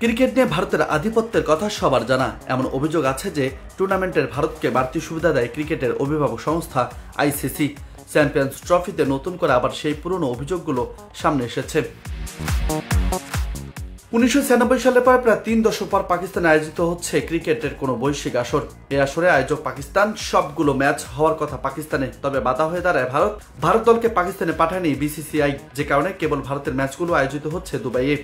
Cricket নিয়ে ভারতের আধিপত্যের কথা সবার জানা। এমন অভিযোগ আছে যে টুর্নামেন্টের ভারতকে বাড়তি সুবিধা দেয় ক্রিকেটের অভিভাবক সংস্থা আইসিসি। চ্যাম্পিয়ন্স ট্রফিতে নতুন করে আবার সেই পুরনো অভিযোগগুলো সামনে এসেছে। 1996 সালে প্রায় 3 দশক পর পাকিস্তানে আয়োজিত হচ্ছে ক্রিকেটের কোনো বৈশ্বিক আসর। এই আসরে আয়োজক পাকিস্তান, সবগুলো ম্যাচ হওয়ার কথা পাকিস্তানে, তবে বাধা হয়ে দাঁড়ায় ভারত দলকে পাকিস্তানে পাঠায়নি বিসিসিআই, যে কারণে কেবল ভারতের ম্যাচগুলো আয়োজিত হচ্ছে দুবাইয়ে।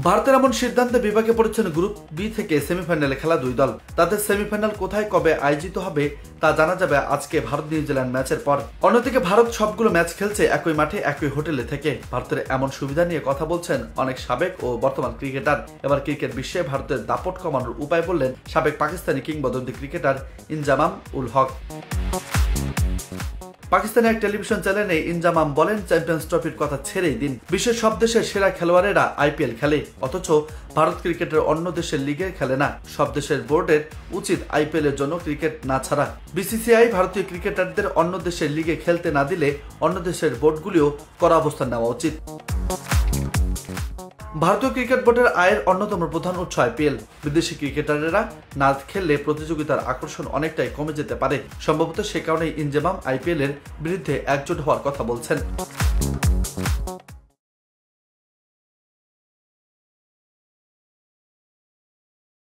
ভারতের এমন সিদ্ধান্তে বিভাগে পড়েছেন গ্রুপ বি থেকে সেমিফাইনালে খেলা দুই দল। তাদের সেমিফাইনাল কোথায় কবে আয়োজিত হবে তা জানা যাবে আজকে ভারত নিউজিল্যান্ড ম্যাচের পর। অন্যদিকে ভারত সবগুলো ম্যাচ খেলছে একই মাঠে একই হোটেলে থেকে। ভারতের এমন সুবিধা নিয়ে কথা বলছেন অনেক সাবেক ও বর্তমান ক্রিকেটার। এবার ক্রিকেট বিশ্বে ভারতের দাপট কমানোর উপায় বললেন সাবেক পাকিস্তানি কিংবদন্তি ক্রিকেটার ইনজামাম উল হক। পাকিস্তানের এক টেলিভিশন চ্যানেলে ইনজামাম বলেন, চ্যাম্পিয়ন্স ট্রফির কথা ছেড়েই দিন। বিশ্বের সব দেশের সেরা খেলোয়াড়েরা আইপিএল খেলে, অথচ ভারত ক্রিকেটের অন্য দেশের লিগে খেলে না। সব দেশের বোর্ডের উচিত আইপিএল এর জন্য ক্রিকেট না ছাড়া। বিসিসিআই ভারতীয় ক্রিকেটারদের অন্য দেশের লিগে খেলতে না দিলে অন্য দেশের বোর্ডগুলিও কড়া অবস্থান নেওয়া উচিত। ভারতীয় ক্রিকেট বোর্ডের আয়ের অন্যতম প্রধান উৎস আইপিএল। বিদেশি ক্রিকেটাররা না খেললে প্রতিযোগিতার আকর্ষণ অনেকটাই কমে যেতে পারে। সম্ভবত সে কারণেই ইনজামাম আইপিএল এর বিরুদ্ধে একজোট হওয়ার কথা বলছেন।